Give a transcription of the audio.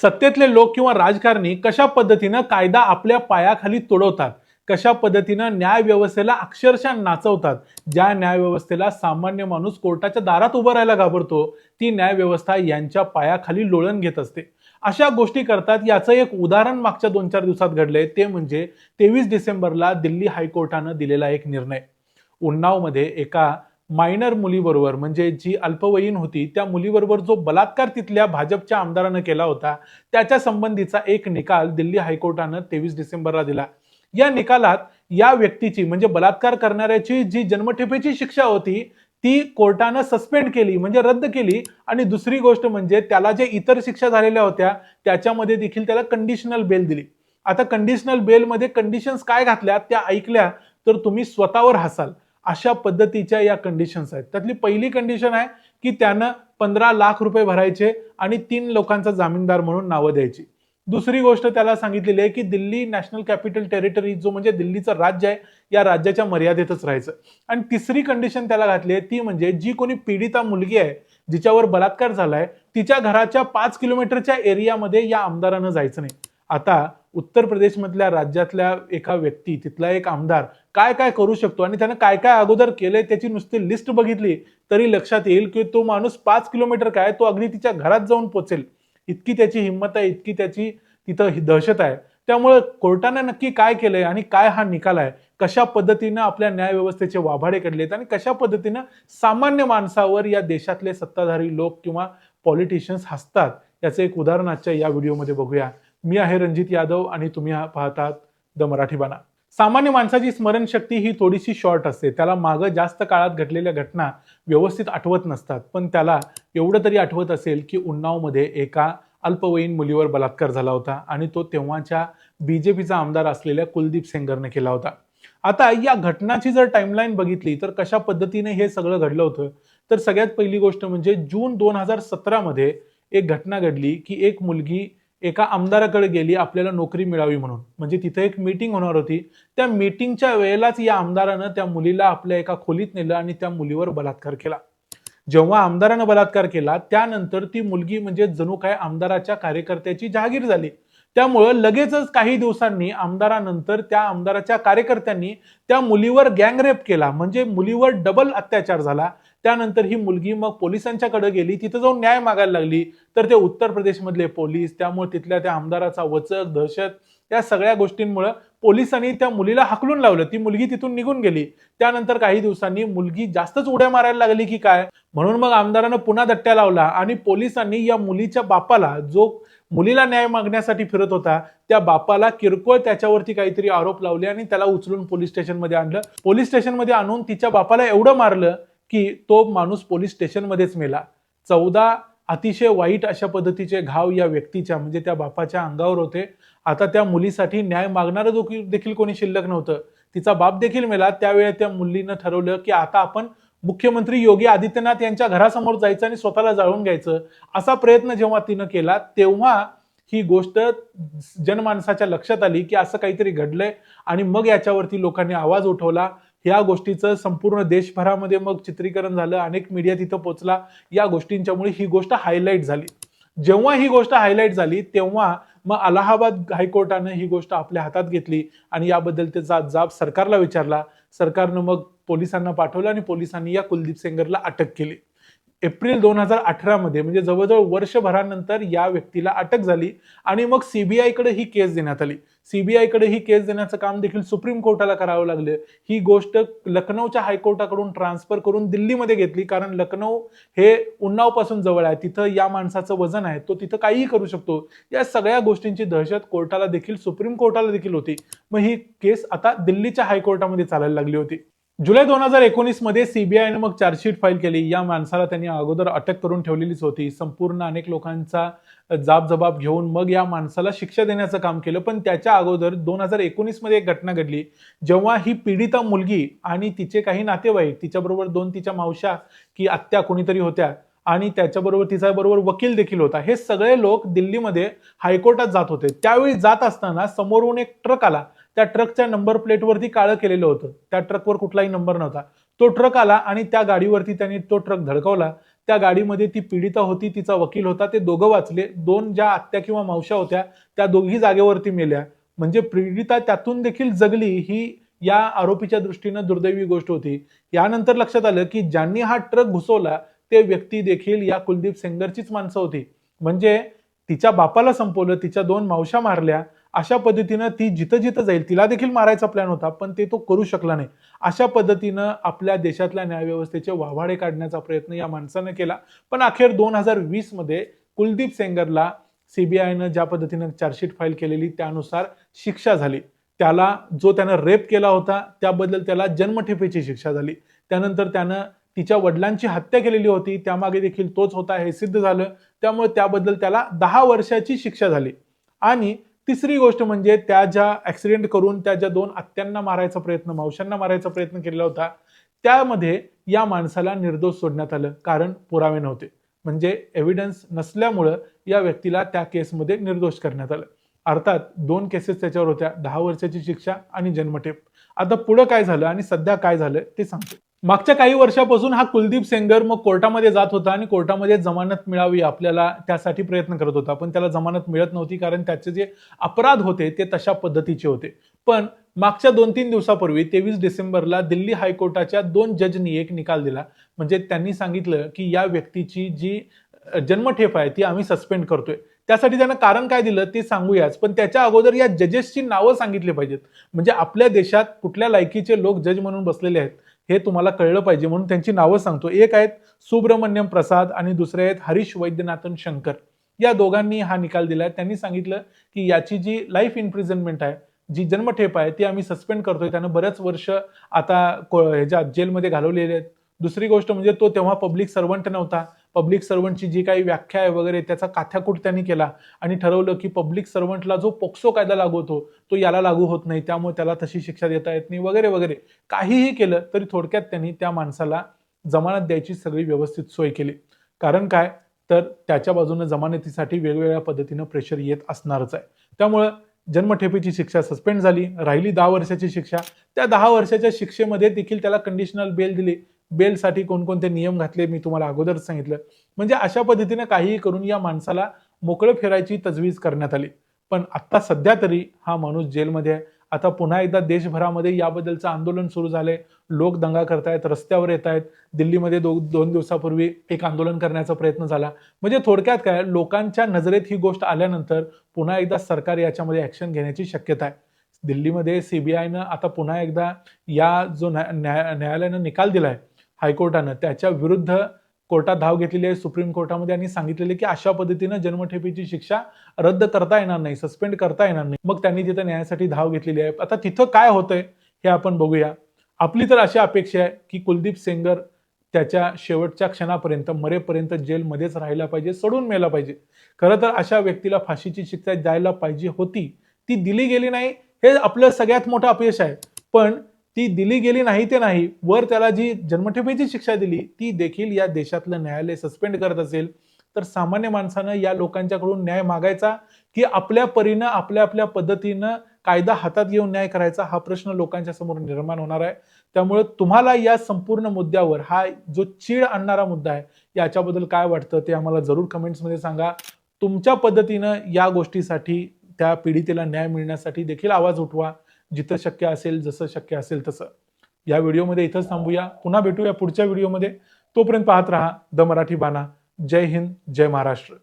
सत्तेतले लोक किंवा राजकारणी कशा पद्धतीनं कायदा आपल्या पायाखाली तोडवतात, कशा पद्धतीनं न्याय व्यवस्थेला अक्षरशः नाचवतात. ज्या न्याय व्यवस्थेला सामान्य माणूस कोर्टाच्या दारात उभं राहायला घाबरतो, ती न्याय व्यवस्था यांच्या पायाखाली लोळण घेत असते. अशा गोष्टी करतात. याचं एक उदाहरण मागच्या 2-4 दिवसात घडलंय. ते म्हणजे 23 डिसेंबरला दिल्ली हायकोर्टानं दिलेला एक निर्णय. उन्नावमध्ये एका मायनर मुलीबरोबर, म्हणजे जी अल्पवयीन होती, त्या मुलीबरोबर जो बलात्कार तिथल्या भाजपच्या आमदारानं केला होता, त्याच्या संबंधीचा एक निकाल दिल्ली हायकोर्टानं 23 डिसेंबरला दिला. या निकालात या व्यक्तीची, म्हणजे बलात्कार करणाऱ्याची जी जन्मठेपेची शिक्षा होती, ती कोर्टानं सस्पेंड केली, म्हणजे रद्द केली. आणि दुसरी गोष्ट म्हणजे त्याला जे इतर शिक्षा झालेल्या होत्या त्याच्यामध्ये देखील त्याला कंडिशनल बेल दिली. आता कंडिशनल बेलमध्ये कंडिशन्स काय घातल्या त्या ऐकल्या तर तुम्ही स्वतःवर हसाल. अशा पद्धतीच्या या कंडिशन्स आहेत. त्यातली पहिली कंडिशन आहे की त्यानं 15 लाख रुपये भरायचे आणि 3 लोकांचा जामीनदार म्हणून नावं द्यायची. दुसरी गोष्ट त्याला सांगितलेली आहे की दिल्ली नॅशनल कॅपिटल टेरिटरी, जो म्हणजे दिल्लीचं राज्य आहे, या राज्याच्या मर्यादेतच राहायचं. आणि तिसरी कंडिशन त्याला घातली आहे ती म्हणजे जी कोणी पीडिता मुलगी आहे, जिच्यावर बलात्कार झालाय, तिच्या घराच्या 5 किलोमीटरच्या एरियामध्ये या आमदारानं जायचं नाही. आता उत्तर प्रदेशमधल्या राज्यातल्या एका व्यक्ती, तिथला एक आमदार काय काय करू शकतो आणि त्यानं काय काय अगोदर केलंय त्याची नुसती लिस्ट बघितली तरी लक्षात येईल की तो माणूस 5 किलोमीटर काय, तो अगदी तिच्या घरात जाऊन पोहोचेल. इतकी त्याची हिंमत आहे, इतकी त्याची तिथं दहशत आहे. त्यामुळे कोर्टाने नक्की काय केलंय आणि काय हा निकाल आहे, कशा पद्धतीनं आपल्या न्याय व्यवस्थेचे वाभाडे काढलेत आणि कशा पद्धतीनं सामान्य माणसावर या देशातले सत्ताधारी लोक किंवा पॉलिटिशियन्स हसतात, याचं एक उदाहरण आजच्या या व्हिडिओमध्ये बघूया. मी आहे रणजित यादव आणि तुम्ही पाहतात द मराठी बाणा. सामान्य माणसाची स्मरणशक्ती ही थोडीशी शॉर्ट असते. त्याला मागं जास्त काळात घडलेल्या घटना व्यवस्थित आठवत नसतात. पण त्याला एवढं तरी आठवत असेल की उन्नावमध्ये एका अल्पवयीन मुलीवर बलात्कार झाला होता आणि तो तेव्हाच्या बीजेपीचा आमदार असलेल्या कुलदीप सेंगरने केला होता. आता या घटनाची जर टाइमलाईन बघितली तर कशा पद्धतीने हे सगळं घडलं होतं, तर सगळ्यात पहिली गोष्ट म्हणजे जून 2017 मध्ये एक घटना घडली की एक मुलगी एका आमदाराकडे गेली आपल्याला नोकरी मिळावी म्हणून. म्हणजे तिथे एक मीटिंग होणार होती. त्या मीटिंगच्या वेळेलाच या आमदारानं त्या मुलीला आपल्या एका खोलीत नेलं आणि त्या मुलीवर बलात्कार केला. जेव्हा आमदारानं बलात्कार केला त्यानंतर ती मुलगी म्हणजे जणू काय आमदाराच्या कार्यकर्त्याची जहागीर झाली. त्यामुळं लगेचच काही दिवसांनी आमदारानंतर त्या आमदाराच्या कार्यकर्त्यांनी त्या मुलीवर गँगरेप केला, म्हणजे मुलीवर डबल अत्याचार झाला. त्यानंतर ही मुलगी मग पोलिसांच्याकडे गेली, तिथे जाऊन न्याय मागायला लागली. तर ते उत्तर प्रदेशमधले पोलीस, त्यामुळे तिथल्या त्या आमदाराचा वचक, दहशत, या सगळ्या गोष्टींमुळे पोलिसांनी त्या मुलीला हाकलून लावलं. ती मुलगी तिथून निघून गेली. त्यानंतर काही दिवसांनी मुलगी जास्तच उड्या मारायला लागली की काय, म्हणून मग आमदारानं पुन्हा दट्ट्या लावला आणि पोलिसांनी या मुलीच्या बापाला, जो मुलीला न्याय मागण्यासाठी फिरत होता, त्या बापाला किरकोळ त्याच्यावरती काहीतरी आरोप लावले आणि त्याला उचलून पोलीस स्टेशनमध्ये आणलं. पोलीस स्टेशनमध्ये आणून तिच्या बापाला एवढं मारलं की तो माणूस पोलीस स्टेशनमध्येच मेला. 14 अतिशय वाईट अशा पद्धतीचे घाव या व्यक्तीच्या, म्हणजे त्या बापाच्या अंगावर होते. आता त्या मुलीसाठी न्याय मागणारं देखील कोणी शिल्लक नव्हतं. तिचा बाप देखील मेला. त्यावेळी त्या मुलीनं ठरवलं की आता आपण मुख्यमंत्री योगी आदित्यनाथ यांच्या घरासमोर जायचं आणि स्वतःला जाळून घ्यायचं. असा प्रयत्न जेव्हा तिनं केला तेव्हा ही गोष्ट जनमानसाच्या लक्षात आली की असं काहीतरी घडलंय आणि मग याच्यावरती लोकांनी आवाज उठवला. या गोष्टीचं संपूर्ण देशभरामध्ये मग चित्रीकरण झालं, अनेक मीडिया तिथं पोहोचला. या गोष्टींच्यामुळे ही गोष्ट हायलाईट झाली. जेव्हा ही गोष्ट हायलाईट झाली तेव्हा मग अलाहाबाद हायकोर्टानं ही गोष्ट आपल्या हातात घेतली आणि याबद्दल त्याचा जाब सरकारला विचारला. सरकारनं मग पोलिसांना पाठवलं आणि पोलिसांनी या कुलदीप सेंगरला अटक केली. एप्रिल 2018 मध्ये, म्हणजे जवळजवळ वर्षभरानंतर या व्यक्तीला अटक झाली आणि मग सीबीआयकडे ही केस देण्यात आली. सीबीआयकडे ही केस देण्याचं काम देखील सुप्रीम कोर्टाला करावं लागलं. ही गोष्ट लखनौच्या हायकोर्टाकडून ट्रान्सफर करून दिल्लीमध्ये घेतली, कारण लखनौ हे उन्नाव पासून जवळ आहे. तिथं या माणसाचं वजन आहे, तो तिथं काहीही करू शकतो. या सगळ्या गोष्टींची दहशत कोर्टाला देखील, सुप्रीम कोर्टाला देखील होती. मग ही केस आता दिल्लीच्या हायकोर्टामध्ये चालायला लागली होती. जुलै 2019 मध्ये सीबीआयने मग चार्जशीट फाईल केली. या माणसाला त्यांनी अगोदर अटक करून ठेवलेलीच होती. संपूर्ण अनेक लोकांचा जबाब घेऊन मग या माणसाला शिक्षा देण्याचं काम केलं. पण त्याच्या अगोदर 2019 मध्ये एक घटना घडली, जेव्हा ही पीडिता मुलगी आणि तिचे काही नातेवाईक, तिच्याबरोबर 2 तिच्या मावश्या की आत्या कोणीतरी होत्या आणि त्याच्याबरोबर तिचा बरोबर वकील देखील होता, हे सगळे लोक दिल्लीमध्ये हायकोर्टात जात होते. त्यावेळी जात असताना समोरून एक ट्रक आला. त्या ट्रकच्या नंबर प्लेटवरती काळं केलेलं होतं. त्या ट्रकवर कुठलाही नंबर नव्हता. तो ट्रक आला आणि त्या गाडीवरती त्यांनी तो ट्रक धडकवला. त्या गाडीमध्ये ती पीडिता होती, तिचा वकील होता, ते दोघं वाचले. दोन ज्या आत्या किंवा मावश्या होत्या त्या दोघी जागेवरती मेल्या. म्हणजे पीडिता त्यातून देखील जगली, ही या आरोपीच्या दृष्टीनं दुर्दैवी गोष्ट होती. यानंतर लक्षात आलं की ज्यांनी हा ट्रक घुसवला ते व्यक्ती देखील या कुलदीप सेंगरचीच माणसं होती. म्हणजे तिच्या बापाला संपवलं, तिच्या दोन मावश्या मारल्या. अशा पद्धतीनं ती जिथं जिथं जाईल तिला देखील मारायचा प्लॅन होता, पण ते तो करू शकला नाही. अशा पद्धतीनं आपल्या देशातल्या न्यायव्यवस्थेचे वाभाडे काढण्याचा प्रयत्न या माणसानं केला. पण अखेर 2020 मध्ये कुलदीप सेंगरला सीबीआयनं ज्या पद्धतीनं चार्जशीट फाईल केलेली त्यानुसार शिक्षा झाली. त्याला जो त्यानं रेप केला होता त्याबद्दल त्याला जन्मठेपेची शिक्षा झाली. त्यानंतर त्यानं तिच्या वडिलांची हत्या केलेली होती, त्यामागे देखील तोच होता हे सिद्ध झालं. त्यामुळे त्याबद्दल त्याला 10 वर्षाची शिक्षा झाली. आणि तिसरी गोष्ट म्हणजे त्या ज्या ऍक्सिडेंट करून त्या ज्या दोन आत्यांना मारायचा प्रयत्न, मावशांना मारायचा प्रयत्न केलेला होता, त्यामध्ये या माणसाला निर्दोष सोडण्यात आलं, कारण पुरावे नव्हते. म्हणजे एव्हिडन्स नसल्यामुळं या व्यक्तीला त्या केसमध्ये निर्दोष करण्यात आलं. अर्थात 2 केसेस त्याच्यावर होत्या, 10 वर्षाची शिक्षा आणि जन्मठेप. आता पुढं काय झालं आणि सध्या काय झालं ते सांगतो. मागच्या काही वर्षापासून हा कुलदीप सेंगर मग कोर्टामध्ये जात होता आणि कोर्टामध्ये जमानत मिळावी आपल्याला त्यासाठी प्रयत्न करत होता. पण त्याला जमानत मिळत नव्हती, कारण त्याचे जे अपराध होते ते तशा पद्धतीचे होते. पण मागच्या 2-3 दिवसापूर्वी 23 डिसेंबरला दिल्ली हायकोर्टाच्या 2 जजनी एक निकाल दिला. म्हणजे त्यांनी सांगितलं की या व्यक्तीची जी जन्मठेप आहे ती आम्ही सस्पेंड करतोय. त्यासाठी त्यानं कारण काय दिलं ते सांगूयाच, पण त्याच्या अगोदर या जजेसची नावं सांगितली पाहिजेत. म्हणजे आपल्या देशात कुठल्या लायकीचे लोक जज म्हणून बसलेले आहेत हे तुम्हाला कळलं पाहिजे, म्हणून त्यांची नावं सांगतो. एक आहेत सुब्रमण्यम प्रसाद आणि दुसरे आहेत हरीश वैद्यनाथन शंकर. या दोघांनी हा निकाल दिलाय. त्यांनी सांगितलं की याची जी लाईफ इम्प्रिझनमेंट आहे, जी जन्मठेप आहे ती आम्ही सस्पेंड करतोय. त्यानं बरेच वर्ष आता ह्याच्या जेलमध्ये घालवलेले आहेत. दुसरी गोष्ट म्हणजे तो तेव्हा पब्लिक सर्वंट नव्हता. पब्लिक सर्वंटची जी काही व्याख्या आहे वगैरे त्याचा काथ्याकूट त्यांनी केला आणि ठरवलं की पब्लिक सर्वंटला जो पोक्सो कायदा लागू होतो तो याला लागू होत नाही, त्यामुळे त्याला तशी शिक्षा देता येत नाही वगैरे वगैरे. काहीही केलं तरी थोडक्यात त्यांनी त्या माणसाला जमानत द्यायची सगळी व्यवस्थित सोय केली. कारण काय, तर त्याच्या बाजूने जमानतीसाठी वेगवेगळ्या पद्धतीनं प्रेशर येत असणारच आहे. त्यामुळं जन्मठेपेची शिक्षा सस्पेंड झाली, राहिली 10 वर्षाची शिक्षा. त्या 10 वर्षाच्या शिक्षेमध्ये देखील त्याला कंडिशनल बेल दिली. बेलसाठी कोणकोणते नियम घातले मी तुम्हाला अगोदरच सांगितलं. म्हणजे अशा पद्धतीने काहीही करून या माणसाला मोकळं फिरायची तजवीज करण्यात आली. पण आता सध्या तरी हा माणूस जेलमध्ये आहे. आता पुन्हा एकदा देशभरामध्ये याबद्दलचं आंदोलन सुरू झालंय. लोक दंगा करतायत, रस्त्यावर येत आहेत. दिल्लीमध्ये 2 दिवसापूर्वी एक आंदोलन करण्याचा प्रयत्न झाला. म्हणजे थोडक्यात काय, लोकांच्या नजरेत ही गोष्ट आल्यानंतर पुन्हा एकदा सरकार याच्यामध्ये ऍक्शन घेण्याची शक्यता आहे. दिल्लीमध्ये सीबीआयनं आता पुन्हा एकदा या जो न्यायालयानं निकाल दिलाय हायकोर्टानं, त्याच्या विरुद्ध कोर्टात धाव घेतलेली आहे सुप्रीम कोर्टामध्ये आणि सांगितलेले की अशा पद्धतीनं जन्मठेपेची शिक्षा रद्द करता येणार नाही, सस्पेंड करता येणार नाही. मग त्यांनी तिथं न्यायासाठी धाव घेतलेली आहे. आता तिथं काय होतंय हे आपण बघूया. आपली तर अशी अपेक्षा आहे की कुलदीप सेंगर त्याच्या शेवटच्या क्षणापर्यंत, मरेपर्यंत जेलमध्येच राहायला पाहिजे, सोडून मेला पाहिजे. खरं तर अशा व्यक्तीला फाशीची शिक्षा द्यायला पाहिजे होती, ती दिली गेली नाही. हे आपलं सगळ्यात मोठं अपयश आहे. पण ती दिली गेली नाही ते नाही, वर त्याला जी जन्मठेपेची शिक्षा दिली ती देखील या देशातलं न्यायालय सस्पेंड करत असेल तर सामान्य माणसानं या लोकांच्याकडून न्याय मागायचा की आपल्या परीनं आपल्या आपल्या पद्धतीनं कायदा हातात घेऊन न्याय करायचा, हा प्रश्न लोकांच्या समोर निर्माण होणार आहे. त्यामुळे तुम्हाला या संपूर्ण मुद्द्यावर, हा जो चीड आणणारा मुद्दा आहे, याच्याबद्दल काय वाटतं ते आम्हाला जरूर कमेंट्समध्ये सांगा. तुमच्या पद्धतीनं या गोष्टीसाठी, त्या पीडितेला न्याय मिळण्यासाठी देखील आवाज उठवा, जिथं शक्य असेल, जसं शक्य असेल तसं. या व्हिडिओमध्ये इथंच थांबूया. पुन्हा भेटूया पुढच्या व्हिडिओमध्ये. तोपर्यंत पाहत रहा द मराठी बाणा. जय हिंद, जय महाराष्ट्र.